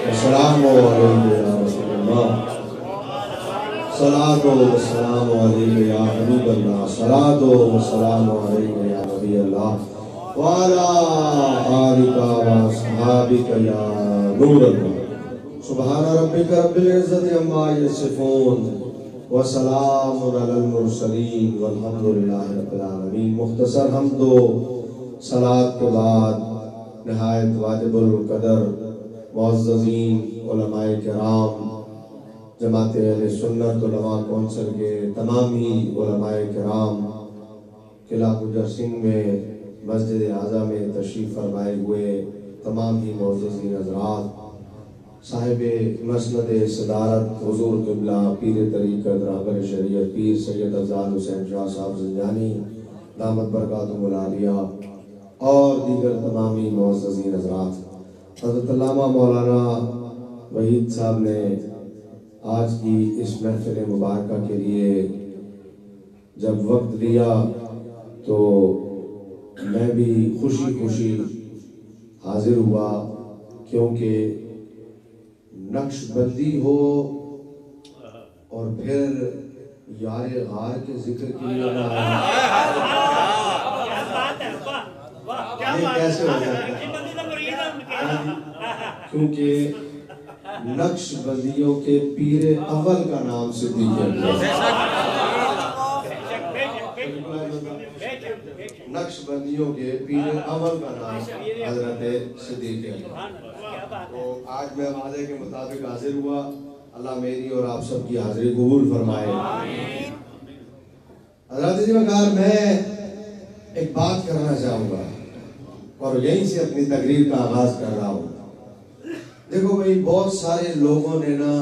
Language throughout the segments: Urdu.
السلام علیکم یا رسول اللہ، صلاۃ و سلام علیکم یا حبیب اللہ، صلاۃ و سلام علیکم یا نبی اللہ، وعلی آلک و صحابک یا نور اللہ۔ سبحان ربک رب العزت عما یصفون وسلام علی المرسلین والحمد للہ رب العالمین۔ مختصر حمد و صلاۃ کے بعد نہایت واجب القدر معززین علماء کرام، جماعت اہل سنت علماء کونسل کے تمام ہی علماء کرام، قلعہ گجر سنگھ میں مسجد اعظم میں تشریف فرمائے ہوئے تمام ہی معززین حضرات، صاحب مسند صدارت حضور قبلہ پیر طریقت رہبر شریعت پیر سید افضال حسین شاہ صاحب زنجانی دامت برکاتہم العالیہ اور دیگر تمامی معززین حضرات، حضرت علامہ مولانا وحید صاحب نے آج کی اس محفل مبارکہ کے لیے جب وقت دیا تو میں بھی خوشی خوشی حاضر ہوا، کیونکہ نقش بندی ہو اور پھر یار غار کے ذکر کے لیے نہ یہ کیسے ہو جاتا ہے؟ کیونکہ نقش بندیوں کے پیر اول کا نام صدیق اکبر، نقش بندیوں کے پیر اول کا نام حضرت صدیق اکبر۔ تو آج میں وعدے کے مطابق حاضر ہوا، اللہ میری اور آپ سب کی حاضری قبول فرمائے۔ حضرت جی وقار میں ایک بات کرنا چاہوں گا اور یہیں سے اپنی تقریر کا آغاز کر رہا ہوں۔ دیکھو بھئی، بہت سارے لوگوں نے نا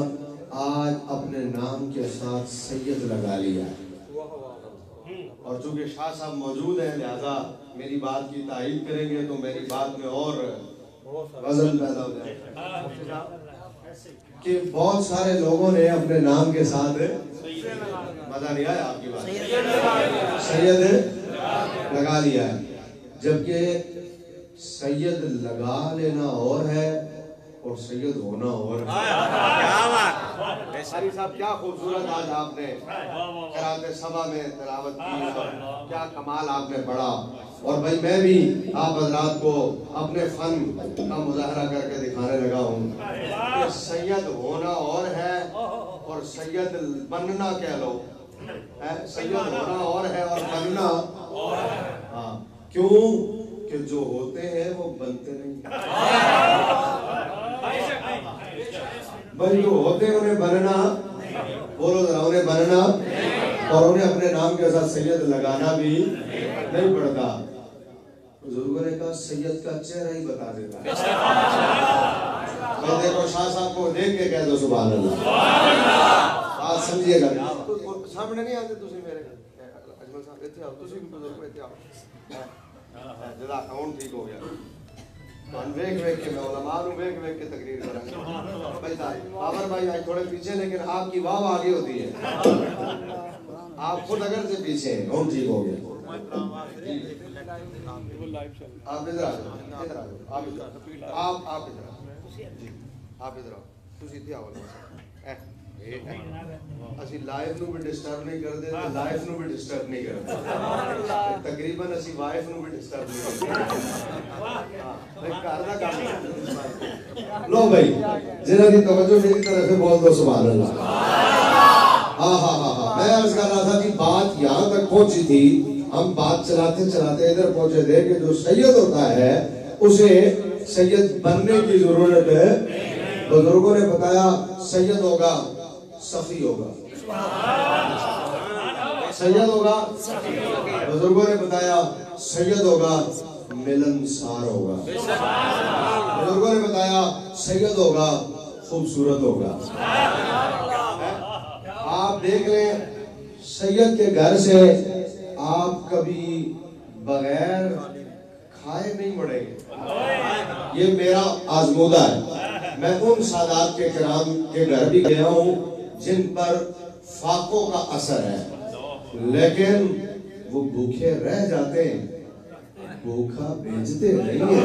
آج اپنے نام کے ساتھ سید لگا لیا ہے، اور چونکہ شاہ صاحب موجود ہیں لہذا میری بات کی تائید کریں گے تو میری بات میں اور وزن پیدا ہو جائے گا کہ بہت سارے لوگوں نے اپنے نام کے ساتھ مزہ نہیں آیا آپ کی بات، سید لگا لیا ہے، جبکہ سید لگا لینا اور ہے اور سید ہونا اور ہے۔ قاری صاحب کیا خوبصورت آج آپ نے قرأت سبا میں تلاوت کی، کیا کمال آپ نے پڑھا، اور بھائی میں بھی آپ حضرات کو اپنے فن کا مظاہرہ کر کے دکھانے لگا ہوں کہ سید ہونا اور ہے اور سید بننا کہہ لو، سید ہونا اور ہے اور بننا اور ہے۔ ہاں، کیوں کہ جو ہوتے ہیں وہ بنتے نہیں، بھائی جو ہوتے ہیں انہیں بننا، بولو ذرا، انہیں بننا اور انہیں اپنے نام کے ساتھ سید لگانا بھی نہیں پڑتا۔ بزرگوں نے کہا سید کا چہرہ ہی بتا دیتا ہے۔ میں دیکھو شاہ صاحب کو دیکھ کے کہہ دو سبحان اللہ، بات سمجھیے گا، سامنے نہیں آتے تسی میرے اجمل صاحب اتھے آؤ، تسی بزرگ اتھے آؤ، جدا کون ٹھیک ہو گیا، ویک ویک کے میں علماء نوں ویک ویک کے تقریر کریں گے۔ بھائی بابر بھائی آج تھوڑے پیچھے، لیکن آپ کی واہ آگے ہوتی ہے، آپ خود اگر سے پیچھے ہیں، کون ٹھیک ہو گیا۔ آپ ادھر آ جاؤ، ادھر آ جاؤ، آپ ادھر آؤ، آپ ادھر آؤ، آپ ادھر آؤ، تسی اتھے آؤ۔ اسی لائف نو بھی ڈسٹرب نہیں کرتے، لائف نو بھی ڈسٹرب نہیں کرتے، تقریباً اسی وائف نو بھی ڈسٹرب نہیں کرتے۔ لو بھائی، جنہاں دی توجہ میری طرف سے بول دو سبحان اللہ۔ ہاں ہاں ہاں ہاں، میں عرض کر رہا تھا کہ بات یہاں تک پہنچی تھی، ہم بات چلاتے چلاتے ادھر پہنچے تھے کہ جو سید ہوتا ہے اسے سید بننے کی ضرورت ہے۔ بزرگوں نے بتایا سید ہوگا صفی ہوگا، سید ہوگا، بزرگوں نے بتایا سید ہوگا ملنسار ہوگا، بزرگوں نے بتایا سید ہوگا خوبصورت ہوگا۔ آپ دیکھ لیں سید کے گھر سے آپ کبھی بغیر کھائے نہیں مڑیں گے، یہ میرا آزمودہ ہے۔ میں ان سادات کے کرام کے گھر بھی گیا ہوں جن پر فاقوں کا اثر ہے، لیکن وہ بھوکے رہ جاتے ہیں، بھوکا بیچتے نہیں ہیں۔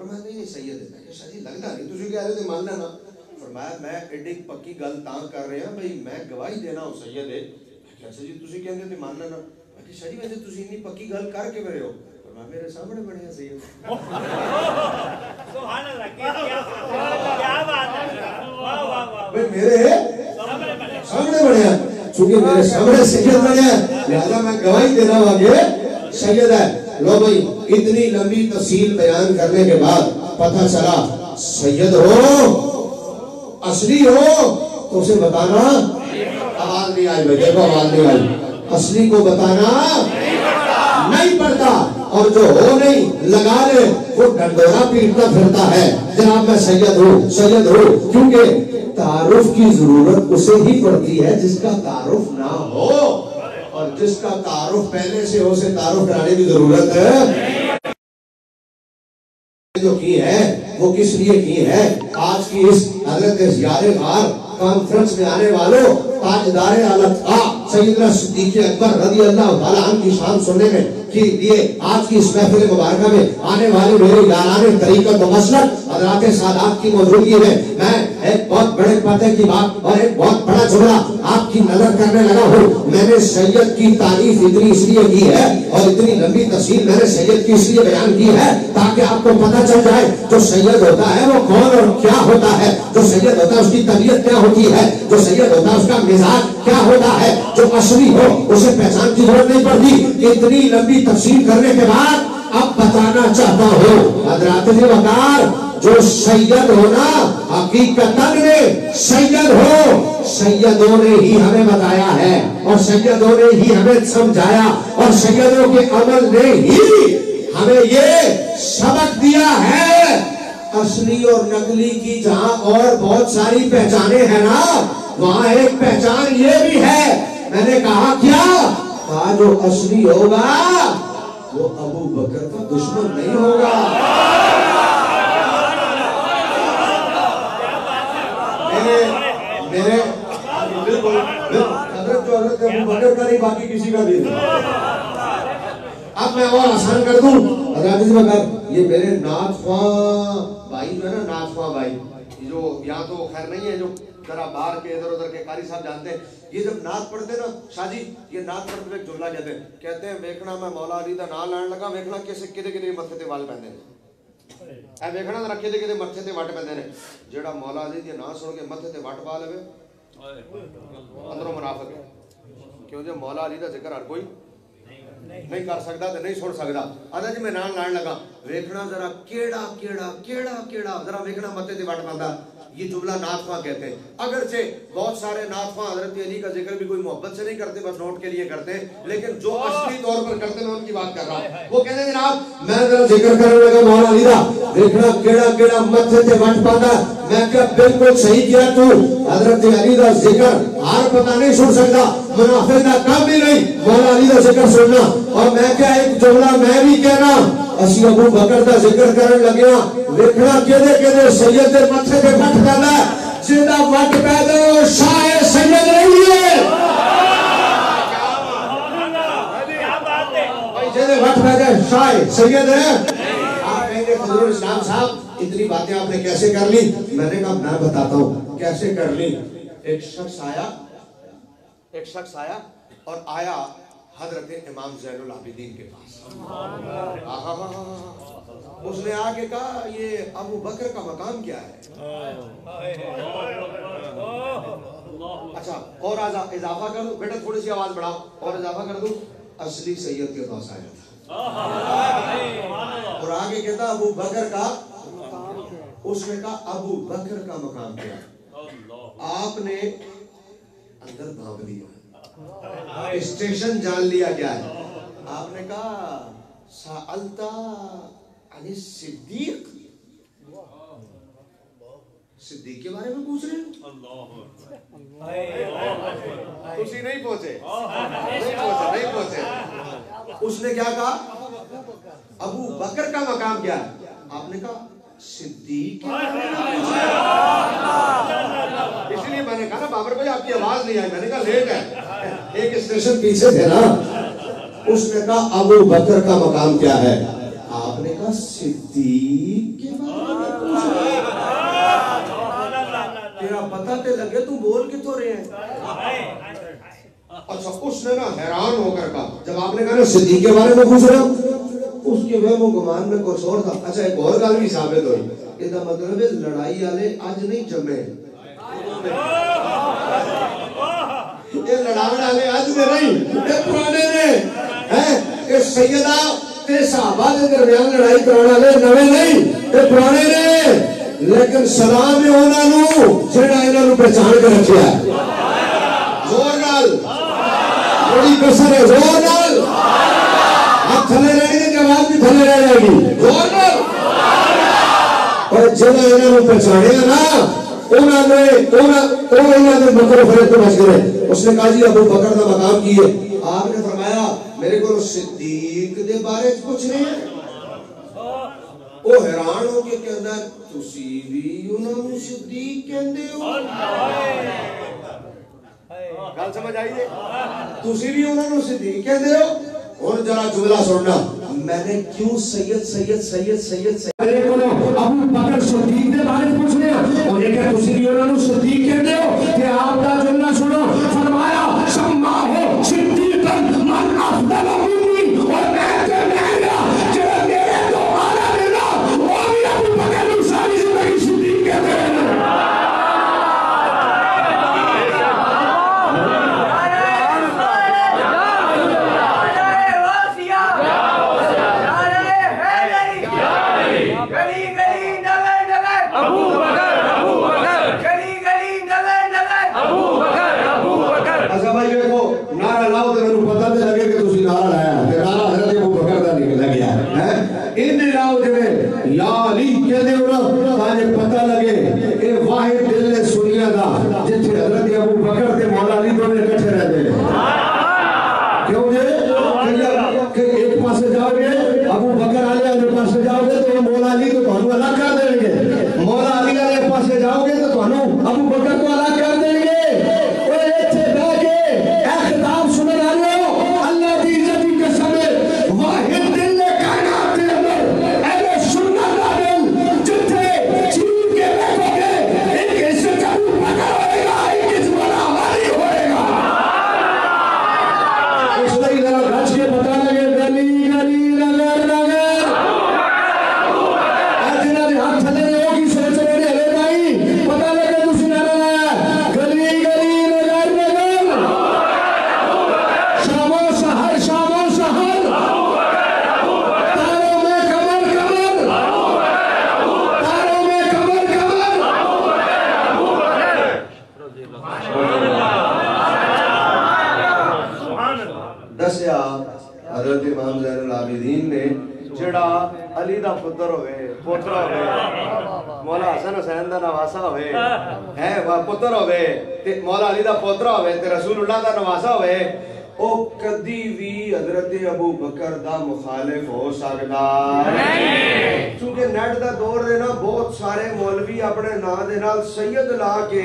فرمایا نہیں یہ سید ہے. میں کہ شاہ جی لگتا نہیں تسی کہہ رہے تھے مان لینا. فرمایا میں ایڈی پکی گل تاں کر رہے ہیں بھئی میں گواہی دینا ہوں سید ہے. میں کہ اچھا جی تسی کہندے تے مان لینا. میں کہ شاہ جی ویسے تسی اتنی پکی گل کر کے رہے ہو. فرمایا میرے سامنے بنے ہیں سید. سبحان اللہ کیا بات ہے. واہ واہ واہ بھئی میرے سامنے بنے ہیں. چونکہ میرے سامنے سید بنے ہیں لہذا میں گواہی دینا ہوں کہ سید ہے. لو بھئی اتنی لمبی تفصیل بیان کرنے کے بعد پتہ چلا سید ہو اصلی ہو تو اسے بتانا آواز نہیں آئی. بھائی دیکھو آواز نہیں آئی. اصلی کو بتانا نہیں پڑتا اور جو ہو نہیں لگا لے وہ ڈنڈورا پیٹتا پھرتا ہے جناب میں سید ہوں کیونکہ تعارف کی ضرورت اسے ہی پڑتی ہے جس کا تعارف نہ ہو اور جس کا تعارف پہلے سے ہو اسے تعارف کرانے کی ضرورت ہے. جو کی ہے وہ کس لیے کی ہے. آج کی اس حضرت زیارِ غار کانفرنس میں آنے والوں تاجدار عالم سیدنا صدیق اکبر رضی اللہ تعالیٰ عنہ کی شان سننے میں کے لیے آج کی اس محفل مبارکہ میں آنے والے میرے یاران طریقت و مسلک حضرات سادات کی موجودگی میں میں ایک بہت بڑے پتے کی بات اور ایک بہت بڑا جملہ آپ کی نظر کرنے لگا ہوں. میں نے سید کی تعریف اتنی اس لیے کی ہے اور اتنی لمبی تفصیل میں نے سید کی اس لیے بیان کی ہے تاکہ آپ کو پتہ چل جائے جو سید ہوتا ہے وہ کون اور کیا ہوتا ہے. جو سید ہوتا ہے اس کی طبیعت کیا ہوتی ہے. جو سید ہوتا ہے اس کا مزاج کیا ہوتا ہے. جو اصلی ہو اسے پہچان کی ضرورت نہیں پڑتی. اتنی لمبی تفصیل کرنے کے بعد اب بتانا چاہتا ہوں حضرات وقار جو سید ہونا حقیقتاً میں سید ہو سیدوں نے ہی ہمیں بتایا ہے اور سیدوں نے ہی ہمیں سمجھایا اور سیدوں کے عمل نے ہی ہمیں یہ سبق دیا ہے. اصلی اور نقلی کی جہاں اور بہت ساری پہچانیں ہیں نا وہاں ایک پہچان یہ بھی ہے. میں نے کہا کیا کہا جو اصلی ہوگا وہ ابو بکر کا دشمن نہیں ہوگا. میرے حضرت جو حضرت ابو بکر کا نہیں باقی کسی کا بھی نہیں. اب میں اور آسان کر دوں حضرت بکر یہ میرے نعت خواہ بھائی جو ہے نا نعت خواہ بھائی جو یہاں تو خیر نہیں ہے جو ذرا باہر کے ادھر ادھر کے قاری صاحب جانتے ہیں یہ جب نعت پڑھتے نا شاہ جی یہ نعت پڑھتے ایک جملہ کہتے ہیں ویکھنا میں مولا علی دا نام لین لگا ویکھنا کسے کدے کدے متھے تے وال پیندے نے اے ویکھنا ذرا کدے کدے متھے تے وٹ پیندے نے جیڑا مولا علی دی نام سن کے متھے تے وٹ پا لے اندروں منافق ہے. کیوں جو مولا علی دا ذکر ہر کوئی نہیں کر سکتا تے نہیں سن سکتا. آدھا جی میں نام لین لگا ویکھنا ذرا کیڑا کیڑا کیڑا کیڑا ذرا ویکھنا متھے تے وٹ پاندا یہ جملہ نعت خواہ کہتے ہیں. اگرچہ بہت سارے نعت خواہ حضرت علی کا ذکر بھی کوئی محبت سے نہیں کرتے بس نوٹ کے لیے کرتے ہیں لیکن جو اصلی طور پر کرتے ہیں ان کی بات کر رہا ہوں. وہ کہتے ہیں جناب میں ذرا ذکر کرنے لگا مولا علی دا دیکھنا کیڑا کیڑا متھے تے وٹ پاندا. میں کیا بالکل صحیح کیا تو حضرت علی دا ذکر ہر پتہ نہیں سن سکتا منافق دا کام بھی نہیں مولا علی دا ذکر سننا. اور میں کیا ایک جملہ میں بھی کہنا اسی ابو بکر دا ذکر کرنے لگیا ویکھنا کدے کدے سید دے متھے تے وٹ پیندا جیڑا وٹ پیندا او شاہ سید نہیں ہے. کیا بات ہے بھائی جے وٹ پیندا شاہ سید ہے. آپ کہیں گے حضور اسلام صاحب اتنی باتیں آپ نے کیسے کر لی. میں نے کہا میں بتاتا ہوں کیسے کر لی. ایک شخص آیا اور آیا حضرت امام زین العابدین کے پاس. اس نے آ کے کہا یہ ابو بکر کا مقام کیا ہے. اچھا اور اضافہ کر دوں بیٹا تھوڑی سی آواز بڑھاؤ اور اضافہ کر دوں اصلی سید کے پاس آیا تھا اور آگے کہتا ابو بکر کا. اس نے کہا ابو بکر کا مقام کیا ہے. آپ نے اندر بھانپ لیا اسٹیشن جان لیا کیا ہے. آپ نے کہا سألتا عن الصدیق صدیق کے بارے میں پوچھ رہے ہیں. تسی نہیں پہنچے نہیں پہنچے. اس نے کیا کہا ابو بکر کا مقام کیا ہے. آپ نے کہا صدیق. اس لیے میں نے کہا نا بابر بھائی آپ کی آواز نہیں آئی. میں نے کہا لیٹ ہے ایک اسٹیشن پیچھے تھے نا. اس نے کہا ابو بکر کا مقام کیا ہے. آپ نے کہا صدیق کے لگے تو بول کتوں رہے ہیں. اچھا اس نے نا حیران ہو کر کہا جب آپ نے کہا نا صدیق کے بارے میں پوچھ رہا اس کے وہم و گمان میں کچھ اور تھا. اچھا ایک اور گل بھی ثابت ہوئی یہ مطلب ہے لڑائی والے آج نہیں جمے, یہ لڑائی والے آج میں نہیں, یہ پرانے نے. یہ سیدہ تے صحابہ کے درمیان لڑائی کرانے والے نوے نہیں, یہ پرانے نے. لیکن سلام ہے انہوں جڑا انہوں نے پہچان کے رکھیا ہے. زور نال بڑی کسر ہے, زور نال آپ تھلے رہنے کے جواب بھی تھلے رہ جائے گی. زور نال اور جڑا انہوں نے پہچانے نا انہوں نے بکر فرید کو بچ گئے. اس نے کہا جی ابو بکر کا مقام کی ہے. آپ نے فرمایا میرے کو صدیق دے بارے پوچھ رہے ہیں. وہ حیران ہو کے کہنا تسی بھی انہوں نے صدیق کہندے ہو. گل سمجھ آئی جی, تسی بھی انہوں نے صدیق کہندے ہو. اور ذرا جملہ سننا, میں نے کیوں سید سید سید سید سید میرے کو ابو بکر صدیق دے بارے پوچھ رہے ہیں اور یہ کہ تسی بھی انہوں نے صدیق کہندے ہو. کہ آپ کا جملہ سنو, فرمایا سماہو صدیقا من افضل منی, اور میں کہنا کہ میرے تو آنا دینا وہ بھی ابو بکر کو ساری زندگی صدیق کہتے ہیں. پتہ لگے کہ واحد دل نے سنیا دا جتھے حضرت ابو بکر تے مولا علی دونوں اکٹھے رہتے ہیں. کیوں کہ ایک پاسے جاؤ گے ابو بکر والے والے پاسے جاؤ گے تو مولا علی تو تانوں الگ کر دیں گے, مولا علی والے پاسے جاؤ گے تو تانوں ابو بکر کو الگ کر دیں گے. اور ایتھے بیٹھ کے اے خطاب سن رہے ہو اللہ دی عزت کی قسم ہے واحد دل نے کائنات کے اندر اہل سنت دا دل جتھے چین کے بیٹھو گے ایک عزت ابو بکر ہوئے گا, ایک عزت والا ہماری ہوئے گا. اس لیے ذرا گھس کے پتہ لگے گلی گلی لگر لگر جنہاں دے ہاتھ تھلے نے وہ کی سوچ رہے نے ہلے بھائی پتہ لگے تسی نہ رہا گلی گلی لگر لگر شام و سحر شام و سحر تاروں میں کمر کمر تاروں میں کمر کمر. دسیا حضرت امام زین العابدین نے جڑا علی دا پتر ہوئے پوترا ہوئے مولا حسن حسین دا نواسا ہوئے ہے پتر ہوئے تے مولا علی دا پوترا ہوئے تے رسول اللہ دا نواسا ہوئے او کدی بھی حضرت ابو بکر دا مخالف ہو سکتا نہیں. چونکہ نیٹ دا دور دے نا بہت سارے مولوی اپنے نام دے نال سید لا کے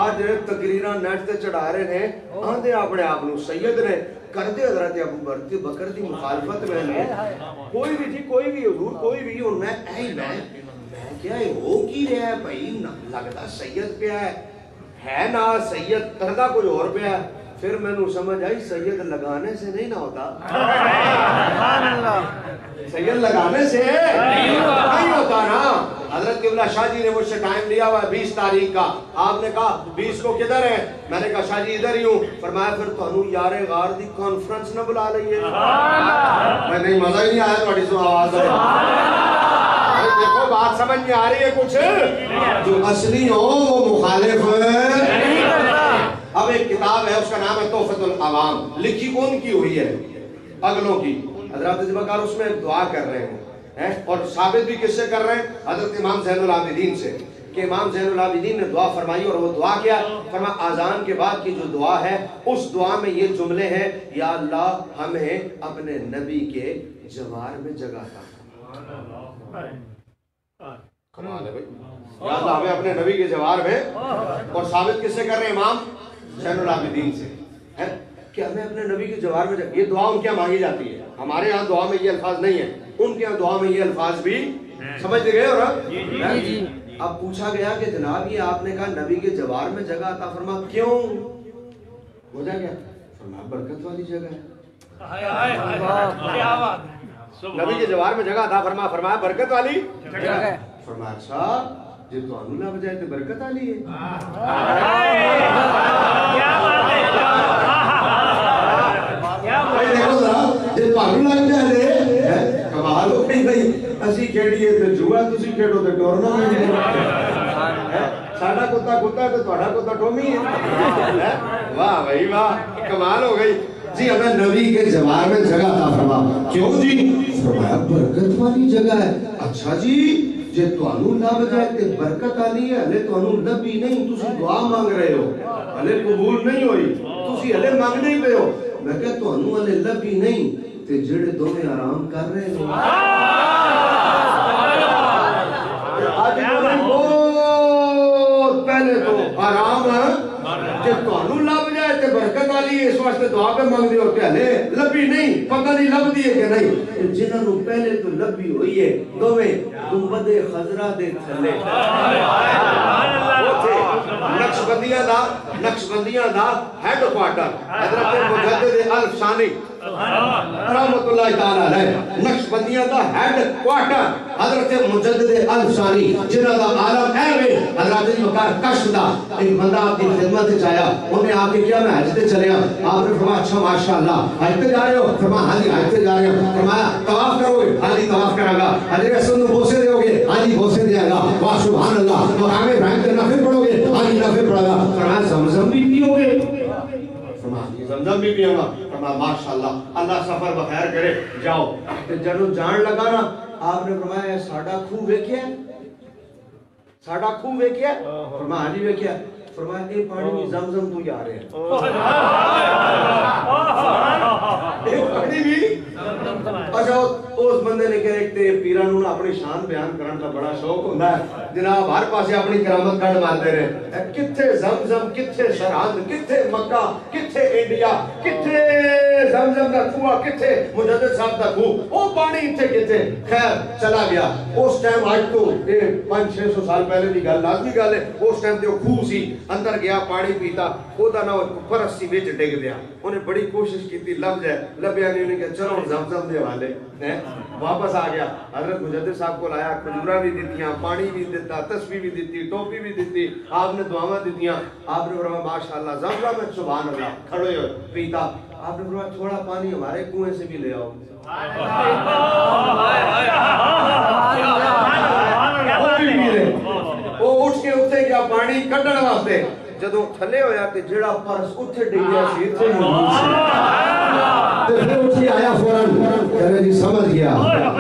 آج تقریرہ نیٹ تے چڑھا رہے ہیں آندے اپنے آپ نو سید نے کردے حضرت ابو بکر دی مخالفت میں نے کوئی بھی تھی کوئی بھی حضور کوئی بھی اور میں کیا ہو کی رہا ہے بھائی لگتا سید پہ ہے نا سید کردہ کوئی اور پہ ہے. پھر میں نے سمجھ آئی سید لگانے سے نہیں نہ ہوتا, سید لگانے سے نہیں ہوتا نا. حضرت قبلہ شاہ جی نے مجھ سے ٹائم لیا ہوا 20 تاریخ کا, آپ نے کہا 20 کو کدھر ہے, میں نے کہا شاہ جی ادھر ہی ہوں. فرمایا پھر تو انہوں یار غار دی کانفرنس نہ بلا لئیے. میں نہیں مزہ ہی نہیں آیا تو اڑی سو آواز ہے. دیکھو بات سمجھ میں آ رہی ہے کچھ جو اصلی ہو وہ مخالف ہے. اب ایک کتاب ہے اس کا نام ہے تحفۃ العوام, لکھی کون کی ہوئی ہے اگلوں کی. حضرات ذبکار اس میں دعا کر رہے ہیں اور ثابت بھی کس سے کر رہے ہیں حضرت امام زین العابدین سے کہ امام زین العابدین نے دعا فرمائی اور وہ دعا کیا فرمایا آذان کے بعد کی جو دعا ہے اس دعا میں یہ جملے ہیں یا اللہ ہمیں اپنے نبی کے جوار میں جگہ عطا کمال ہے بھائی, یا اللہ ہمیں اپنے نبی کے جوار میں. اور ثابت کس سے کر رہے ہیں امام زین العابدین سے کہ ہمیں اپنے نبی کے جوار میں جگہ. یہ دعا ان کے یہاں مانگی جاتی ہے, ہمارے ہاں دعا میں یہ الفاظ نہیں ہے, ان کے یہاں دعا میں یہ الفاظ بھی سمجھ گئے. اور اب پوچھا گیا کہ جناب یہ آپ نے کہا نبی کے جوار میں جگہ عطا فرما، کیوں؟ وجہ کیا؟ فرمایا برکت والی جگہ ہے۔ نبی کے جوار میں جگہ عطا فرما، فرمایا برکت والی جگہ ہے۔ فرمایا اچھا جی تو انو نہ بجائے تو برکت والی ہے۔ لگ جائے کمال ہو گئی بھائی، اسی کھیڑیے تے جوا تسی کھیڑو تے ٹورنا ساڈا کتا کتا ہے تو تہاڈا کتا ٹومی ہے۔ واہ بھائی واہ، کمال ہو گئی جی۔ ہمیں نبی کے جوار میں جگہ عطا فرما، کیوں جی؟ فرمایا برکت والی جگہ ہے۔ اچھا جی جے تانوں نہ بجائے تے برکت والی ہے، ہلے تانوں لبھی نہیں، تسی دعا مانگ رہے ہو، ہلے قبول نہیں ہوئی، تسی ہلے مانگ نہیں پے ہو۔ میں کہ تانوں ہلے لبھی نہیں تے جڑے دوویں آرام کر رہے ہیں آج بہت پہلے تو آرام ہے کہ تانوں لب جائے تے برکت والی ہے، اس واسطے دعا پہ مانگ دے ہو کہ ہلے لبھی نہیں، پتہ نہیں لب دیے کہ نہیں۔ جنہاں نوں پہلے تو لبھی ہوئی ہے دوویں گنبد خضرا دے تھلے نقشبندیاں دا ہیڈ کوارٹر حضرت مجدد الفسانی رحمت اللہ تعالی علیہ، نقشبندیاں دا ہیڈ کوارٹر حضرت مجدد الفسانی جنہاں دا عالم ہے حضرت مکار کشف دا ایک بندہ آپ کی خدمت سے چاہیا، انہیں آپ کے کیا میں حج تے چلے ہوں، آپ نے فرمایا اچھا ماشاءاللہ حج تے جا رہے ہو؟ فرمایا ہاں جی حج تے جا رہے ہو۔ فرمایا طواف کرو گے؟ ہاں جی طواف کرا گا۔ حضرت رسول نے بوسے دے ہوگے؟ ہاں جی بوسے دے گا۔ واہ سبحان اللہ۔ مقام ابراہیم تے نفل پڑھو گے؟ ہاں جی نفل پڑھا گا۔ فرمایا زمزم بھی پیو گے؟ فرمایا زمزم بھی پیو گا۔ فرمایا ماشاءاللہ اللہ سفر بخیر کرے، جاؤ۔ جنوں جان لگا نا آپ نے فرمایا ساڈا کھو ویکھیا ہے؟ ساڈا کھو ویکھیا ہے؟ فرمایا ہاں جی ویکھیا۔ فرمایا یہ پانی بھی زمزم تو ہی آ رہے ہیں، یہ پانی بھی۔ اچھا اس بندے نے کہا ایک تے پیرانوں نے اپنی شان بیان کرن کا بڑا شوق ہوتا ہے، جناب ہر پاسے اپنی کرامت کھڑ مارتے رہے، کتھے زمزم، کتھے سرحد، کتھے مکہ، کتھے انڈیا، کتھے زمزم کا کنواں، کتھے مجدد صاحب کا کنواں، وہ پانی اتنے کتھے۔ خیر چلا گیا۔ اس ٹائم آج تو 500-600 سال پہلے کی گل لازمی گل ہے، اس ٹائم تے وہ خوہ سی، اندر گیا پانی پیتا، وہ دا نہ فرس سی وچ ڈگ دیا، انہیں بڑی کوشش کی تھی لب جائے، لبیا نہیں، انہیں کہا چلو زمزم دے والے، واپس آ گیا۔ حضرت مجدد صاحب کو لایا، کھجورا بھی دیتیاں، پانی بھی دیتا، تسبیح بھی دیتی، ٹوپی بھی دیتی، آپ نے دعاواں دیتیاں۔ آپ نے فرمایا ماشاءاللہ زمزم میں سبحان اللہ، کھڑے ہو پیتا۔ آپ نے فرمایا تھوڑا پانی ہمارے کنویں سے بھی لے آؤ۔ وہ اٹھ کے اتنے گیا پانی کڈن واسطے، جدوں تھلے ہویا تے جڑا پرس اتھے ڈگیا سی اتھے موجود سی، تے پھر اٹھ کے آیا فوراً، کہنے جی سمجھ گیا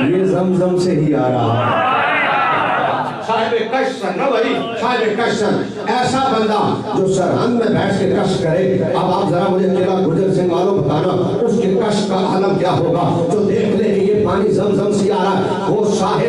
یہ زمزم سے ہی آ رہا ہے۔ صاحب کشن نہ بھائی، صاحب کشن ایسا بندہ جو سرحد میں بیٹھ کے کشف کرے۔ اب آپ ذرا مجھے قلعہ گجر سنگھ والوں بتانا اس کے کشف کا عالم کیا ہوگا، جو دیکھ لے کہ یہ پانی زمزم سے آ رہا ہے۔ وہ صاحب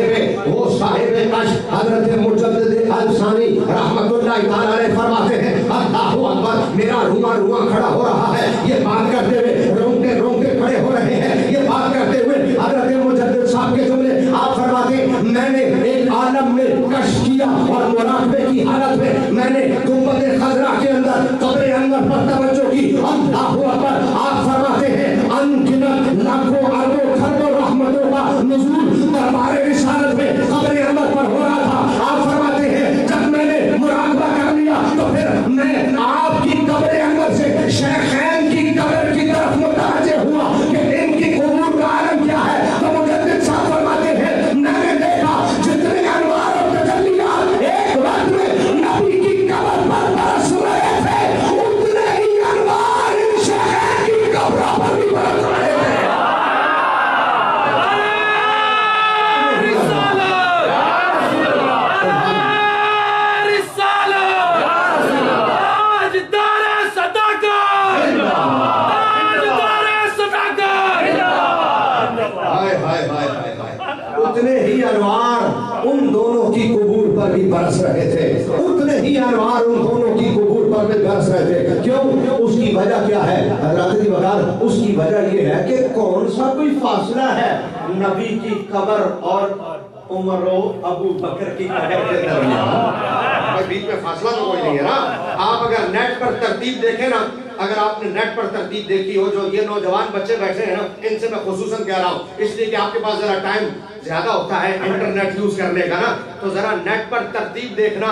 کشف حضرت مجدد الفسانی رحمت اللہ تعالی علیہ فرماتے ہیں اللہ اکبر، میرا رواں کھڑا ہو رہا ہے۔ یہ بات کرتے ہوئے رونگٹے کھڑے ہو رہے ہیں، یہ بات کرتے ہوئے حضرت مجدد صاحب کے جملے آپ فرماتے ہیں میں نے ایک عالم میں کشف کیا اور مراقبے کی حالت میں میں نے گنبد خضرا کے اندر قبر انور پر توجہ کی۔ اللہ اکبر، آپ فرماتے ہیں انگنت لاکھوں اربوں خربوں رحمتوں کا نزول دربار رسالت میں قبر انور پر ہو رہا تھا۔ آپ فرماتے ہیں جب میں نے مراقبہ کر لیا تو پھر میں آپ کی قبر انور سے شیخین کی قبر کی طرف متوجہ ہوا کہ ان کی قبور کا عالم کیا ہے۔ تو مجدد صاحب فرماتے ہیں میں نے دیکھا جتنے انوار اور تجلیات ایک وقت میں نبی کی قبر پر برس رہے تھے، اتنے ہی انوار ان شیخین کی قبروں پر بھی برس رہے تھے۔ اتنے ہی انوار ان دونوں کی قبور پر بھی برس رہے تھے، اتنے ہی انوار ان دونوں کی قبور پر بھی برس رہے تھے۔ کیوں؟ اس کی وجہ کیا ہے حضرات کی وقار؟ اس کی وجہ یہ ہے کہ کون سا کوئی فاصلہ ہے نبی کی قبر اور عمر و ابو بکر کی قبر کے درمیان، بھائی بیچ میں فاصلہ تو کوئی نہیں ہے نا. آپ اگر نیٹ پر ترتیب دیکھیں نا، اگر آپ نے نیٹ پر ترتیب دیکھی ہو، جو یہ نوجوان بچے بیٹھے ہیں نا، ان سے میں خصوصاً کہہ رہا ہوں، اس لیے کہ آپ کے پاس ذرا ٹائم زیادہ ہوتا ہے انٹرنیٹ یوز کرنے کا نا، تو ذرا نیٹ پر ترتیب دیکھنا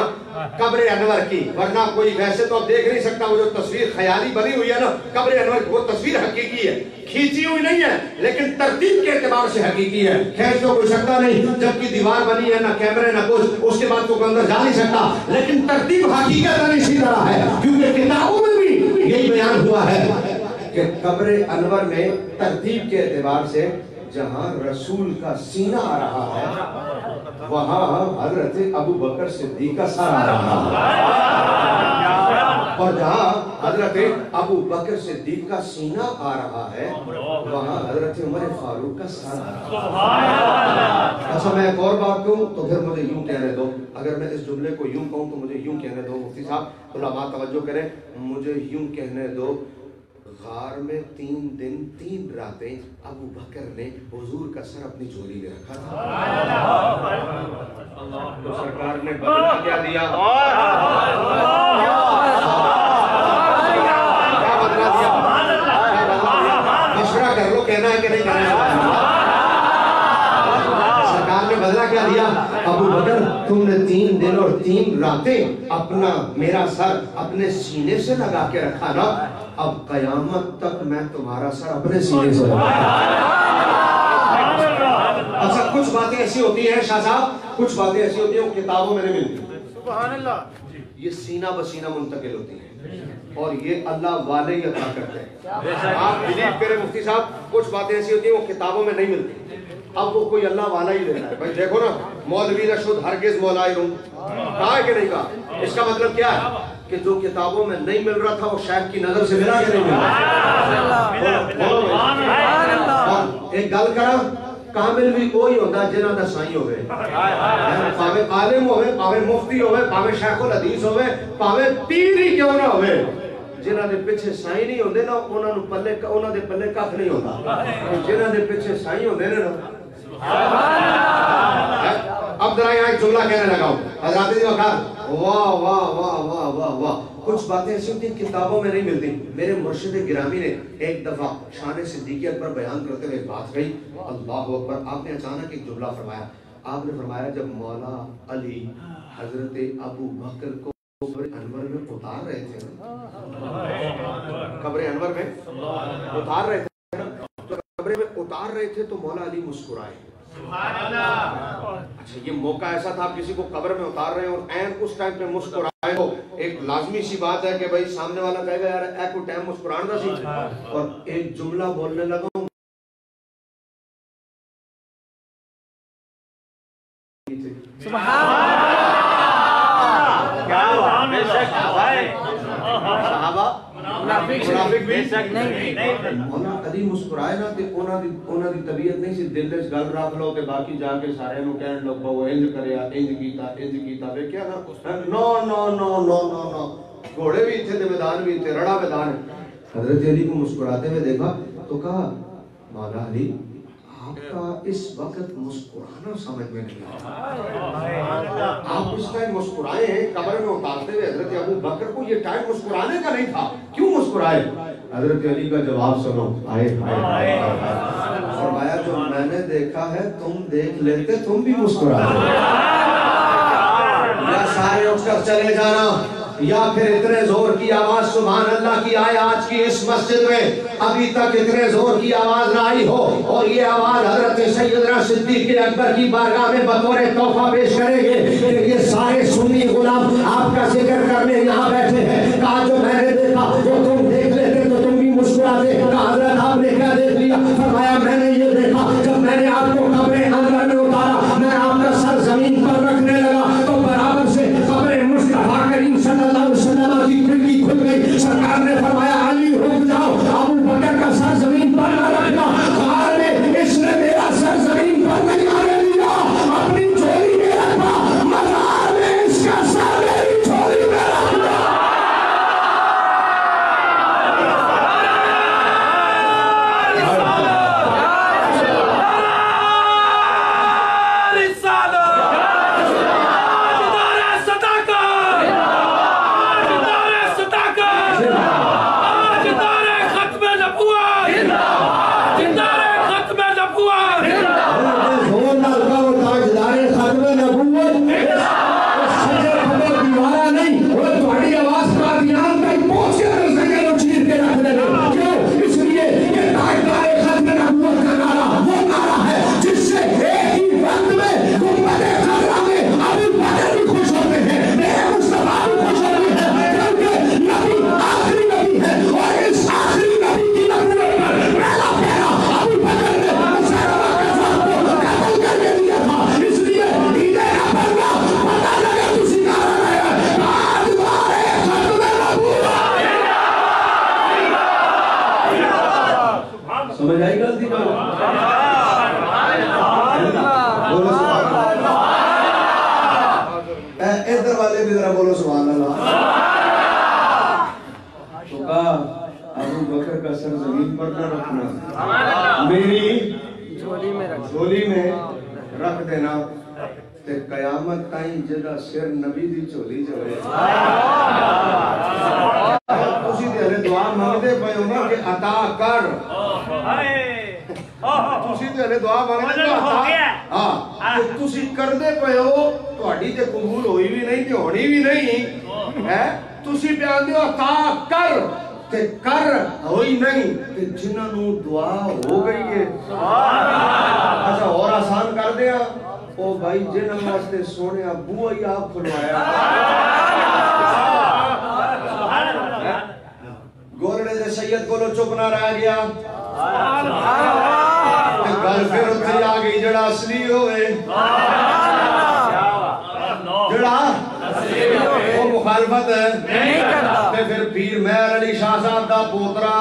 قبر انور کی، ورنہ کوئی ویسے تو دیکھ نہیں سکتا. وہ جو تصویر خیالی بنی ہوئی ہے نا قبر انور کی، وہ تصویر حقیقی ہے، کھینچی ہوئی نہیں ہے، لیکن ترتیب کے اعتبار سے حقیقی ہے. کھینچ تو کوئی سکتا نہیں، جبکہ دیوار بنی ہے، نہ کیمرے نہ کچھ، اس کے بعد تو کوئی اندر جا نہیں سکتا، لیکن ترتیب حقیقت اسی طرح ہے، کیونکہ کتابوں میں بھی یہی بیان ہوا ہے کہ قبر انور میں ترتیب کے اعتبار سے جہاں رسول کا سینہ آ رہا ہے وہاں حضرت ابو بکر صدیق کا سر آ رہا ہے، اور جہاں حضرت ابو بکر صدیق کا سینہ آ رہا ہے وہاں حضرت عمر فاروق کا سر آ رہا ہے. اچھا میں ایک اور بات کہوں تو پھر مجھے یوں کہنے دو، اگر میں اس جملے کو یوں کہوں تو مجھے یوں کہنے دو، مفتی صاحب علماء توجہ کریں، مجھے یوں کہنے دو، غار میں 3 دن 3 راتیں ابو بکر نے حضور کا سر اپنی جھولی میں رکھا تھا. تو سرکار نے بدلہ کیا دیا؟ کیا بدلہ دیا؟ مشورہ کر لو، کہنا ہے کہ نہیں کہنا ہے؟ سرکار نے بدلہ کیا دیا؟ ابو بکر تم نے 3 دن اور 3 راتیں اپنا میرا سر اپنے سینے سے لگا کے رکھا نا، اب قیامت تک میں تمہارا سر اپنے سینے سے لگا. اچھا کچھ باتیں ایسی ہوتی ہیں شاہ صاحب، کچھ باتیں ایسی ہوتی ہیں وہ کتابوں میں نہیں ملتی، سبحان اللہ، یہ سینہ بسینہ منتقل ہوتی ہیں اور یہ اللہ والے ہی عطا کرتے ہیں. آپ بلیو کریں مفتی صاحب، کچھ باتیں ایسی ہوتی ہیں وہ کتابوں میں نہیں ملتی، اب وہ کوئی اللہ والا ہی دیتا ہے. بھائی دیکھو نا، مولوی رشد ہرگز مولا ہوں کہا ہے کہ نہیں کہا؟ اس کا مطلب کیا ہے کہ جو کتابوں میں نہیں مل رہا تھا وہ شیخ کی نظر سے ملا کہ نہیں ملا؟ اور ایک گل کرا، کامل بھی کوئی ہوتا جنہ دا سائیں ہوئے، پاوے عالم ہوئے، پاوے مفتی ہوئے، پاوے شیخ الحدیث ہوئے، پاوے پیر ہی کیوں نہ ہوئے، جنہ دے پیچھے سائیں نہیں ہوندے نا انہاں دے پلے کف نہیں ہوتا، جنہ دے پیچھے سائیں ہوندے نا. اب ذرا یہاں ایک جملہ کہنے لگا ہوں حضرات جی وقار، واہ واہ واہ واہ واہ واہ، کچھ باتیں ایسی ہوتی ہیں کتابوں میں نہیں ملتی. میرے مرشد گرامی نے ایک دفعہ شان صدیقیت پر بیان کرتے ہوئے بات کہی، اللہ اکبر، آپ نے اچانک ایک جملہ فرمایا. آپ نے فرمایا جب مولا علی حضرت ابو بکر کو قبر انور میں اتار رہے تھے، قبر انور میں اتار رہے تھے، تو قبر میں اتار رہے تھے تو مولا علی مسکرائے. اچھا یہ موقع ایسا تھا، آپ کسی کو قبر میں اتار رہے ہیں اور عین اس ٹائم پہ مسکرائے ہو، ایک لازمی سی بات ہے کہ بھائی سامنے والا کہے گا یار اے کوئی ٹائم مسکران دا سی، اور ایک جملہ بولنے لگا ہوں سبحان اللہ، کیا بات، بے شک بھائی صحابہ منافق بے شک نہیں، مولا علی مسکرائے نا تے انہاں دی طبیعت نہیں سی، دل وچ گل رکھ لو تے باقی جا کے سارے نوں کہن لگ پو انج کریا، انج کیتا ویکھیا نا، نو نو نو نو نو نو، گھوڑے بھی ایتھے تے میدان بھی ایتھے، رڑا میدان ہے. حضرت علی کو مسکراتے ہوئے دیکھا تو کہا مولا علی آپ کا اس وقت مسکرانا سمجھ میں نہیں آیا، آپ اس ٹائم مسکرائے ہیں قبر میں اتارتے ہوئے حضرت ابو بکر کو، یہ ٹائم مسکرانے کا نہیں تھا، کیوں مسکرائے؟ حضرت علی کا جواب سنو، آئے فرمایا جو میں نے دیکھا ہے تم دیکھ لیتے تم بھی مسکراتے، یا سارے اٹھ کر چلے جانا، یا پھر اتنے زور کی آواز سبحان اللہ کی آئے آج کی اس مسجد میں ابھی تک اتنے زور کی آواز نہ آئی ہو، اور یہ آواز حضرت سیدنا صدیق اکبر کی بارگاہ میں بطور تحفہ پیش کریں گے کہ یہ سارے سنی غلام آپ کا ذکر کرنے یہاں بیٹھے ہیں. کہا جو میں نے دیکھا جو تم دیکھ لیتے تو تم بھی مسکراتے. کہا حضرت آپ نے کیا دیکھ لیا؟ فرمایا میں نے یہ دیکھا جب میں نے آپ کو قبر انور میں اتارا، میں آپ کا سر زمین پر رکھنے لگا تو برابر سے قبر مصطفیٰ کریم صلی اللہ علیہ وسلم کی کھڑکی کھل گئی. سرکار نے فرمایا علی رک جاؤ، ابو بکر کا سر زمین پر نہ رکھنا. غار میں اس نے میرا سر زمین پر نہیں آنے دیا، اپنی جھولی میں رکھا، مزار میں اس کا سر میری جھولی میں رکھا. بھی ذرا بولو سبحان اللہ. تو کہا ابو بکر کا سر زمین پر نہ رکھنا، میری جھولی میں رکھ دینا، تے قیامت تائیں جدا سر نبی دی جھولی جوئے. تسی تے ہلے دعا مانگدے پئے ہو نا کہ عطا کر. تسی تے ہلے دعا مانگدے ہاں تسی کردے پئے ہو، تہاڈی تے قبول ہوئی بھی نہیں تے ہونی بھی نہیں ہے. تسی بیان دیو عطا کر تے کر ہوئی نہیں تے جنہاں نو دعا ہو گئی ہے. اچھا اور آسان کر دیا او بھائی جنہاں واسطے سونے ابو ہی آپ کھلوایا. گولڑے دے سید کو چپ نہ رہ گیا تے گل پھر اتھے آ گئی جڑا اصلی ہوئے، جڑا وہ مخالفت نہیں کرتا. تے پھر پیر مہر علی شاہ صاحب دا پوترا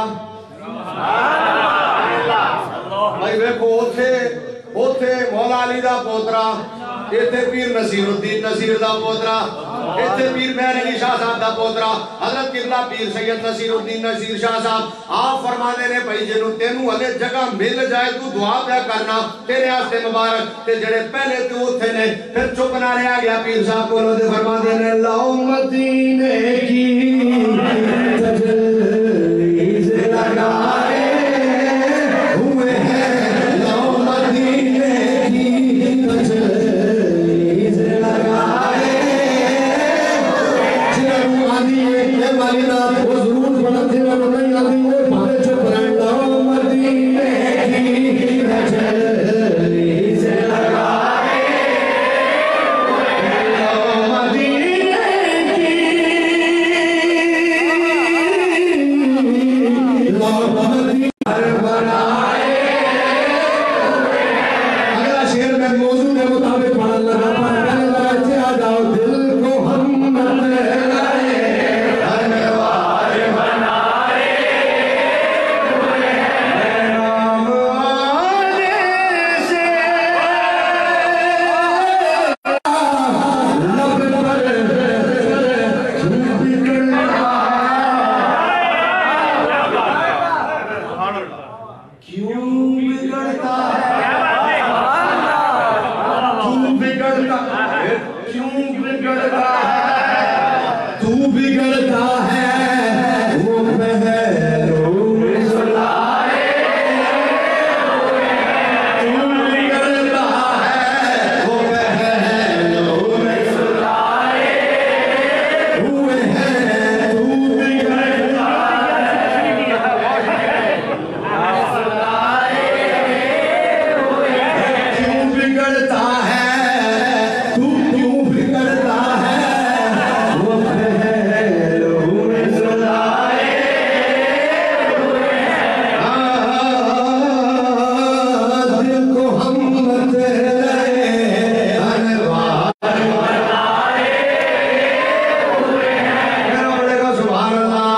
بھائی ویکھو اوتھے مولا علی دا پوترا، ایتھے پیر نصیر الدین نصیر دا پوترا، ایتھے پیر مہر علی شاہ صاحب دا پوترا حضرت قبلہ پیر سید نصیر الدین نصیر شاہ صاحب. آپ فرمانے نے بھائی جنوں تینوں ہلے جگہ مل جائے تو دعا پیا کرنا تیرے واسطے مبارک. تے جڑے پہلے تو اوتھے نے پھر چپ نہ رہا گیا پیر صاحب کولوں تے فرماندے نے لاؤ مدینے کی تجلیز لگائے ہوئے ہیں، لاؤ مدینے کی تجلیز لگائے. جنہوں آدھی یہ والی نات وہ ضرور پڑھتے ہیں، وہ نہیں آدھی وہ بھارے چپ رہے. لاؤ مدینے کی تجلیز لگائے، لاؤ مدینے کی، لاؤ مدینے بنائے. اگلا شعر میں موضوع کے مطابق پڑھن لگا پر پہلے ذرا اتھے آ جاؤ. دل کو ہم لائے انوار بنائے نام آنے سے لب پر کیوں بگڑتا ہے، کیوں بگڑتا ہے، کیوں بگڑتا ہے، تو بگڑتا ہے وہ مہروں سلائے. تو بگڑتا ہے وہ مہروں سلائے ہوئے ہیں. تو بگڑتا کیوں بگڑتا ہے، تو کیوں بگڑتا ہے وہ پہلوں سلائے. دل کو ہم تیرے انوار بنائے ہوئے ہیں. میرا بڑے گا سبحان اللہ.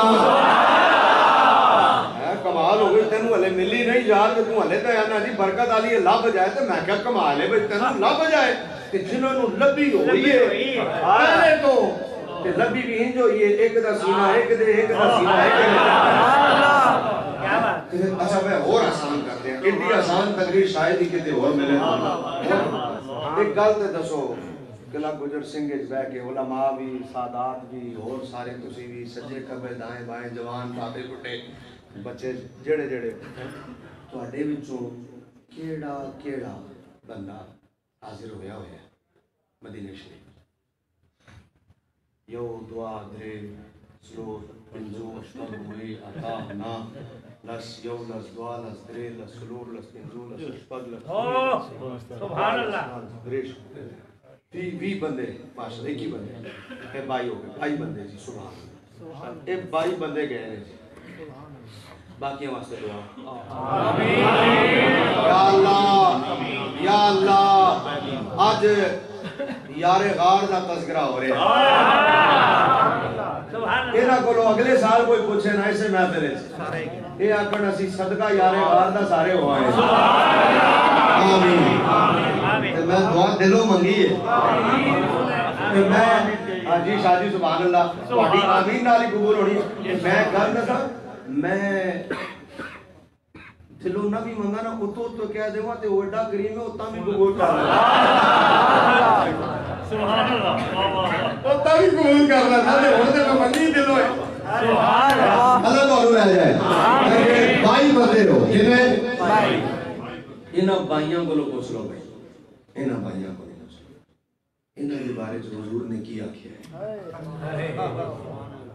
کمال ہو گئی تینوں ہلے ملی نہیں یار کہ توں ہلے تے آنا جی برکت والی ہے لب جائے تے میں کیا کمال ہے بھئی تینوں لب جائے کہ جنہوں نے لبی ہوئی ہے پہلے تو کہ لبی بھی انج ہوئی ہے ایک دا سینہ ایک دے ایک دا سینہ ایک دے. اچھا میں اور آسان کرتے ہیں، اتنی آسان تقریر شاید ہی کتے اور ملے. ایک گل تے دسو قلعہ گجر سنگھ وچ بیٹھ کے علماء بھی سادات بھی اور سارے تسی بھی سجے کھبے دائیں بائیں جوان بابے بڈھے بچے جڑے جڑے تواڈے وچوں کیڑا کیڑا بندہ حاضر ہویا ہے مدینے شریف. یو دعا درے سلو پنجو شب ہوئی عطا نا لس یو لس دعا لس درے لس سلور لس پنجو لس شپگ لس سبحان اللہ. دریش بھی بندے ماشاءاللہ ایک ہی بندے اے بائی ہو گئے 22 بندے جی سبحان اللہ. اے 22 بندے گئے ہیں جی باقی واسطے دعا. آمین یا اللہ یا اللہ. آج یار غار دا تذکرہ ہو رہا ہے. اینا کو اگلے سال کوئی پوچھے نہ اسے محفل ہے یہ آکھن اسی صدقہ یار غار دا سارے ہوا ہے. آمین. میں دعا دلوں منگی ہے. میں ہاں جی شاہ جی سبحان اللہ تہاڈی آمین نال ہی قبول ہونی میں گل دساں میں دلوں نہ بھی منگا نا اتو تو کہہ دیواں تے او ایڈا کریم ہے اتاں بھی قبول کر لے سبحان اللہ اتاں بھی قبول کر لے تے ہن تے میں منگی دلوں ہے سبحان اللہ اللہ تانوں لے جائے بھائی بندے ہو کنے بھائی انہاں بھائیاں کولوں پوچھ لو بھائی انہاں بھائیاں کو انہاں دے بارے چ حضور نے کی آکھیا ہے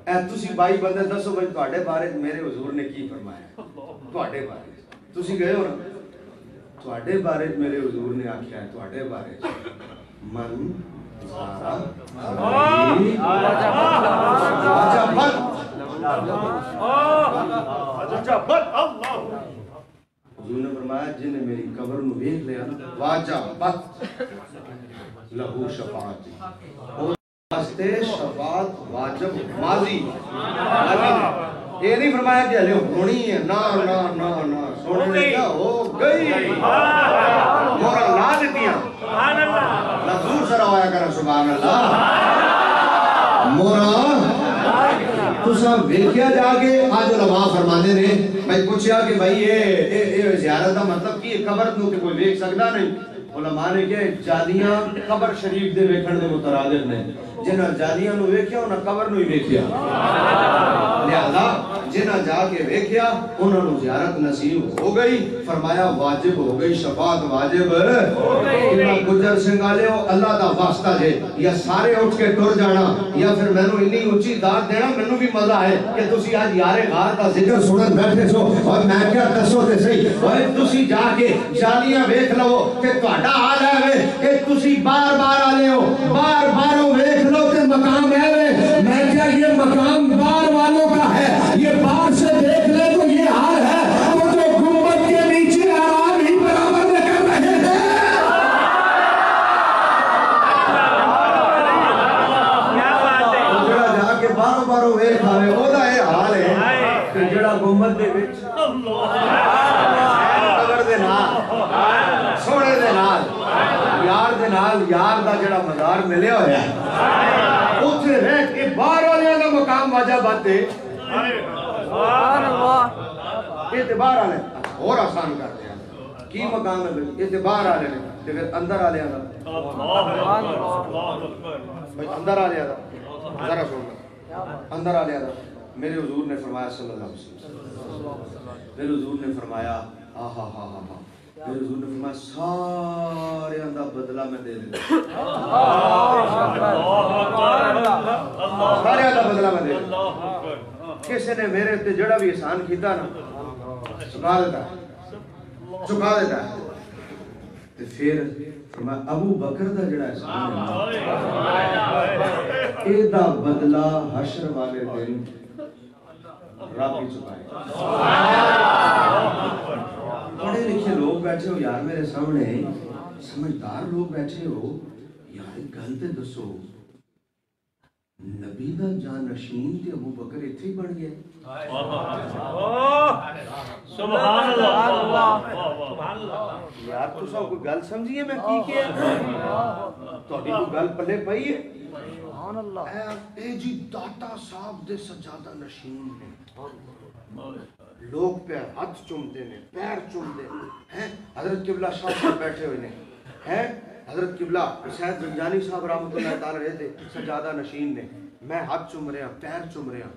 اے تسی بھائی بندے دسو بھائی تواڈے بارے میرے حضور نے کی فرمایا تواڈے بارے تسی گئے ہو نا تواڈے بارے میرے حضور نے آکھیا ہے تواڈے بارے من زارا حضور نے فرمایا جن نے میری قبر نو دیکھ لیا واجبت لہو شفاعت واسطے شفاعت واجب ماضی یہ نہیں فرمایا کہ ہلے ہونی ہے نا نا نا نا سونے نے کیا ہو گئی مورا لا دیتیاں سبحان اللہ لفظور سر آیا کرا سبحان اللہ مورا تسا ویکھیا جا کے آج علماء فرمانے نے میں پوچھیا کہ بھائی یہ زیارت دا مطلب کی قبر نو کہ کوئی ویکھ سکدا نہیں علماء نے کہ جادیاں قبر شریف دے ویکھن دے مترادف نے جنہاں جادیاں نو ویکھیا انہاں قبر نو ہی ویکھیا لہذا جنہاں جا کے ویکھیا انہاں نو زیارت نصیب ہو گئی فرمایا واجب ہو گئی شفاعت واجب ہو گئی انہاں گجر سنگھ والے ہو اللہ دا واسطہ جے یا سارے اٹھ کے ٹر جانا یا پھر مینوں اتنی اونچی داد دینا مینوں بھی مزہ ہے کہ تسی آج یار غار دا ذکر سنن بیٹھے سو اور میں کیا دسو تے صحیح اوے تسی جا کے جالیاں ویکھ لو کہ تہاڈا حال ہے کہ تسی بار بار آلے ہو بار باروں ویکھ لو تے مقام ہے میں کیا یہ مقام بار والوں کا ہے یہ بار سے دیکھ لے تو یہ حال ہے وہ جو گنبد کے نیچے آرام ہی برابر میں کر رہے ہیں کیا بات ہے جڑا جا کے باروں باروں ویکھ آوے او دا یہ حال ہے کہ جڑا گنبد دے وچ قبر دے نال سونے دے نال یار دا جڑا مزار ملیا ہویا ہے اوتھے رہ کے باہر والے دا مقام واجب آتے سبحان اللہ یہ تے باہر والے اور آسان کرتے ہیں کی مقام ہے یہ تے باہر والے نے تے پھر اندر والے دا سبحان اللہ اندر والے دا ذرا سن اندر والے دا میرے حضور نے فرمایا صلی اللہ علیہ وسلم میرے حضور نے فرمایا آہا ہا ہا ہا میرے حضور نے فرمایا سارے دا بدلہ میں دے دوں سارے دا بدلہ میں دے دوں کسی نے میرے تے جڑا بھی احسان کیتا نا چکا دیتا ہے تے پھر فرمایا ابو بکر دا جڑا احسان ہے اے دا بدلہ حشر والے دن رب ہی چکائے پڑھے لکھے لوگ بیٹھے ہو یار میرے سامنے سمجھدار لوگ بیٹھے ہو یار گل تے دسو نبی دا جانشین تے ابو بکر ایتھے ہی بن گئے سبحان اللہ سبحان اللہ یار تساں کوئی گل سمجھیے میں کی کیا تہاڈی کوئی گل پلے پئی ہے سبحان اللہ اے جی داتا صاحب دے سجادہ نشین نے لوگ پیر ہاتھ چومتے ہیں پیر چومتے ہیں حضرت قبلہ شاہ صاحب بیٹھے ہوئے ہیں حضرت قبلہ سید زنجانی صاحب رحمۃ اللہ تعالی رہے تھے سجادہ نشین نے میں ہاتھ چوم رہا پیر چوم رہا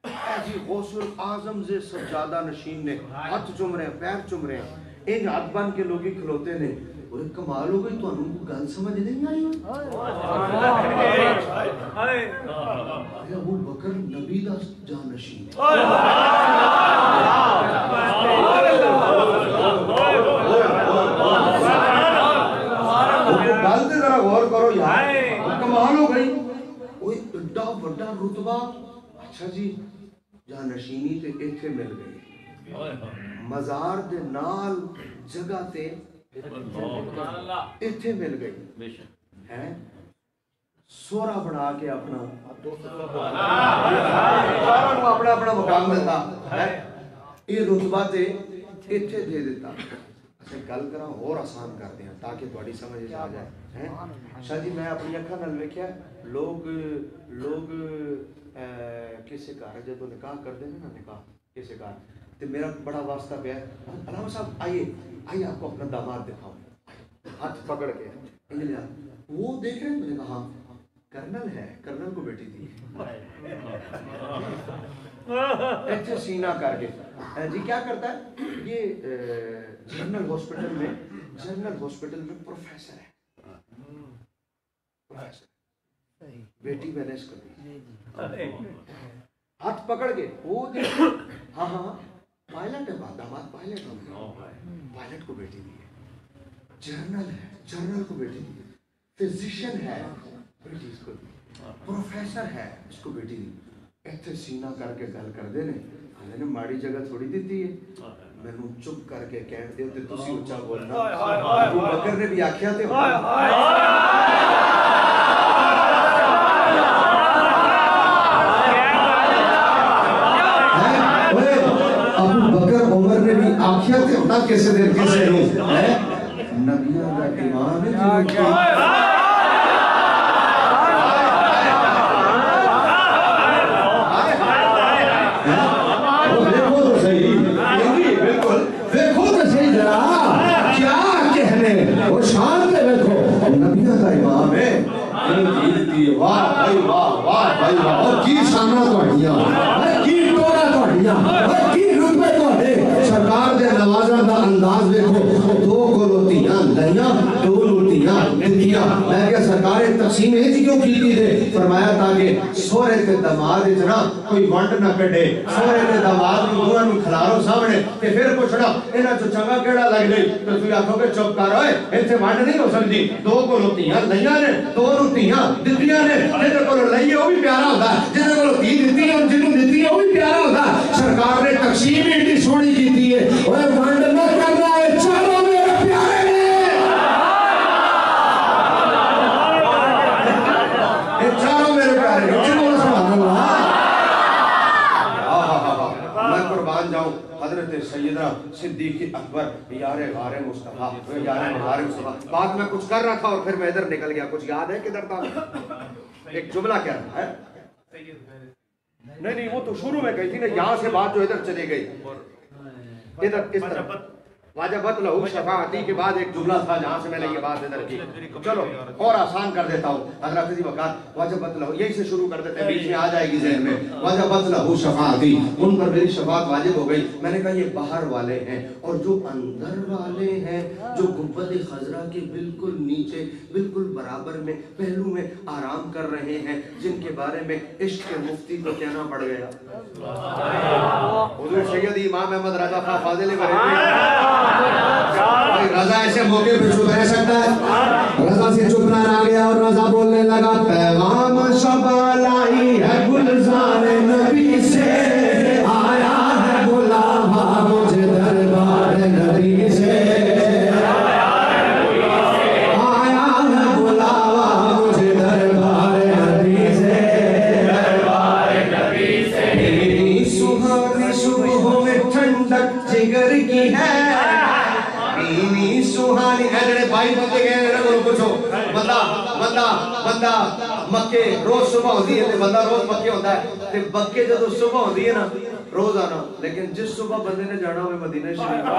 اے جی غوث الاعظم سے سجادہ نشین نے ہاتھ چوم رہے پیر چوم رہے ایک ہاتھ بن کے لوگ ہی کھلوتے نے اور کمال ہو گئی تو انہوں کو گل سمجھ نہیں آئی ابو بکر نبی دا جانشین گل تے ذرا غور کرو یار کمال ہو گئی اوے ایڈا بڑا رتبہ اچھا جی جانشینی تے ایتھے مل گئی مزار دے نال جگہ تے ایتھے مل گئی ہے سورا بنا کے اپنا اپنا اپنا مقام دیتا ہے یہ رتبہ تے ایتھے دے دیتا اچھا گل کرا اور آسان کر دیا تاکہ تھوڑی سمجھ آ جائے. شاہ جی میں اپنی اکھاں نال ویکھیا لوگ کسی گھر جدوں نکاح کرتے ہیں نا نکاح کسی گھر تو میرا بڑا واسطہ پیا ہے علامہ صاحب آئیے آپ کو اپنا داماد دکھاؤں ہاتھ پکڑ کے وہ دیکھ رہے ہیں. میں نے کہا ہاں کرنل ہے کرنل کو بیٹی دی ایسے سینہ کر کے جی کیا کرتا ہے یہ جنرل ہاسپٹل میں پروفیسر ہے بیٹی میں نے اس کو دی ہاتھ پکڑ کے وہ ہاں ہاں پائلٹ ہے داماد پائلٹ کو بیٹی دی ہے جنرل کو بیٹی دی فزیشین ہے بیٹی اس کو دی پروفیسر ہے اس کو بیٹی دی ایتھے سینہ کر کے گل کر دے نے ماڑی جگہ تھوڑی دیتی ہے مینوں چپ کر کے کہن دے تے تسی اونچا بولنا ابو بکر نے بھی آکھیا تے ابو بکر عمر نے بھی آکھیا تے ہوتا کیسے دیر کیسے نو نبیوں دا امام ہے سرکار دے نوازا دا انداز دیکھو دو گلوتیاں لائیاں دو لوٹیاں نتیاں میں کیا سرکار تقسیم ہے جی کیوں کیتی دے فرمایا تاکہ سورے تے دماد اتنا کوئی ونڈ نہ کٹے سورے تے دماد دوہاں نو کھلارو سامنے تے پھر پوچھنا انہاں چو چنگا کیڑا لگ گئی تو تسی آکھو کہ چپ کر اوئے ایتھے ونڈ نہیں ہو سکدی دو گلوتیاں لائیاں نے دو لوٹیاں دتیاں نے جے کول لئی او بھی پیارا ہوندا جے کول تی دتی او جنوں دتی او بھی پیارا ہوندا سرکار نے تقسیم ایڈی سونی کیتی ہے اوئے ونڈ نہ کرنا ہے چاروں میرے پیارے نے اے چاروں میرے پیارے نے جنوں سبحان اللہ میں قربان جاؤں حضرت سیدنا صدیق اکبر یار غار مصطفیٰ یار غار مصطفیٰ بات میں کچھ کر رہا تھا اور پھر میں ادھر نکل گیا کچھ یاد ہے کدھر تھا ایک جملہ کیا رہا ہے نہیں وہ تو شروع میں گئی تھی نا یہاں سے بات جو ادھر چلی گئی ادھر اس طرح واجبت لہو شفاعتی کے بعد ایک جملہ تھا جہاں سے میں نے یہ بات ادھر کی چلو اور آسان کر دیتا ہوں حضرت عزیز وقت واجبت لہو یہی سے شروع کر دیتے ہیں بیچ میں آ جائے گی ذہن میں واجبت لہو شفاعتی ان پر میری شفاعت واجب ہو گئی میں نے کہا یہ باہر والے ہیں اور جو اندر والے ہیں جو گنبد خضرا کے بالکل نیچے بالکل برابر میں پہلو میں آرام کر رہے ہیں جن کے بارے میں عشق کے مفتی کو کہنا پڑ گیا حضور سید امام احمد رضا خان فاضل بریلوی رضا ایسے موقع پہ چپ رہ سکتا ہے رضا سے چپ نہ رہ گیا اور رضا بولنے لگا پیغام شبہ لائی ہے گلزار نبی سے آیا ہے بلاوا مجھے دربار نبی سے آیا ہے بلاوا مجھے دربار نبی سے میری سبحانی صبح میں ٹھنڈک جگر کی ہے سوہانی ایڈڑے بھائی بندے گئے ہیں انہوں کو پوچھو بندہ مکے روز صبح ہوتی ہے بندہ روز مکے ہوتا ہے تے مکے جب صبح ہوتی ہے نا روز آنا لیکن جس صبح بندے نے جانا ہوئے مدینہ شریف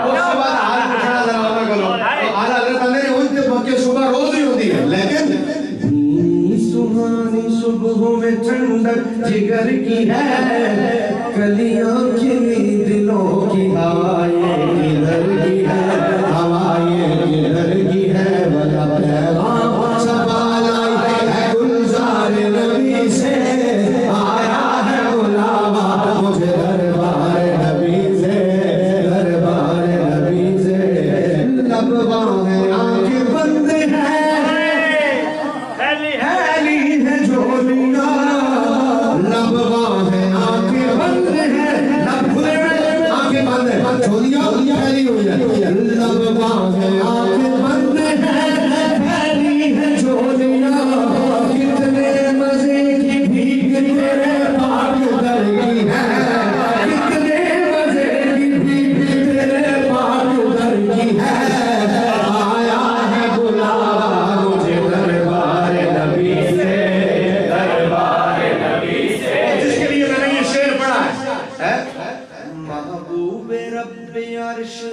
اس صبح حال پوچھنا ذرا ہونا کرو حال حضرت بندے نے ہوئی تے مکے صبح روز ہی ہوتی ہے لیکن سوہانی صبح میں ٹھنڈک جگر کی ہے کلیاں کھلی دلوں کی ہوائیں کدھر کی ہے ہوائیں کدھر کی ہے بلا پیغام شبہ لائی ہے گلزار نبی سے آیا ہے بلاوا مجھے دربار نبی سے دربار نبی سے لب باہیں آنکھیں بند ہیں پھیلی ہے جھولیاں لب باہیں آنکھیں بند ہیں لب کھلے آنکھیں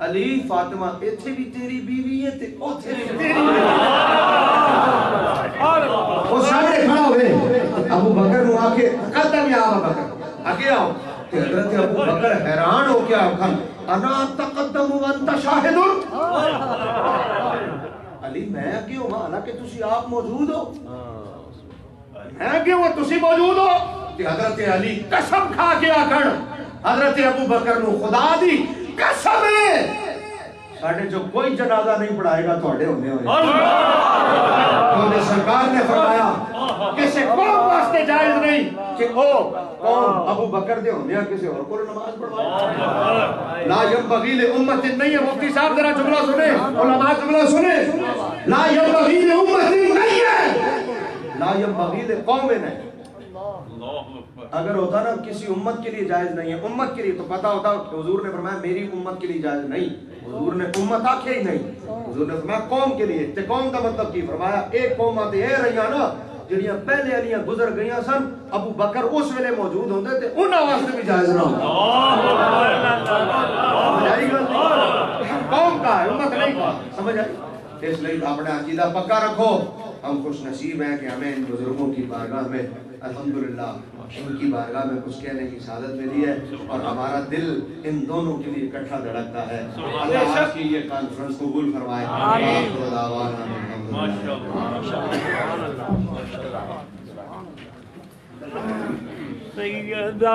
علی فاطمہ ایتھے بھی تیری بیوی ہے تے اوتھے بھی تیری وہ سامنے کھڑا ہوئے ابو بکر نو آکے قدم یا ابو بکر آگے آؤ کہ حضرت ابو بکر حیران ہو کیا کھن انا تقدم وانت شاہد علی میں آگے ہوں حالانکہ تسی آپ موجود ہو میں آگے ہوں تسی موجود ہو کہ حضرت علی قسم کھا کے آکھن حضرت ابو بکر نو خدا دی قسم ہے ساڑھے جو کوئی جنازہ نہیں پڑھائے گا تو اڈے ہونے ہوئے تو سرکار نے فرمایا کسی قوم واسطے جائز نہیں کہ او قوم ابو بکر دے ہونے کسی اور کو نماز پڑھوائے لا ينبغي لأمت نہیں ہے مفتی صاحب ذرا جملہ سنے علماء جملہ سنے لا ينبغي لأمت نہیں ہے لا ينبغي لقوم نہیں اگر ہوتا نا کسی امت کے لیے جائز نہیں ہے امت کے لیے تو پتا ہوتا کہ حضور نے فرمایا میری امت کے لیے جائز نہیں حضور نے امت آکھے ہی نہیں حضور نے فرمایا قوم کے لیے تے قوم کا مطلب کی فرمایا ایک قوم آتے اے رہیاں نا جڑیاں پہلے علیاں گزر گئیاں سن ابو بکر اس ویلے موجود ہوندے تے انہاں واسطے بھی جائز نہ ہوتا قوم کا ہے امت نہیں کا سمجھ آئی اس لئے اپنے عقیدہ پکا رکھو ہم خوش نصیب ہیں کہ ہمیں ان بزرگوں کی بارگاہ میں الحمدللہ ان کی بارگاہ میں کچھ کہنے کی سعادت ملی ہے اور ہمارا دل ان دونوں کے لیے اکٹھا دھڑکتا ہے اللہ آج کی یہ کانفرنس قبول فرمائے سیدہ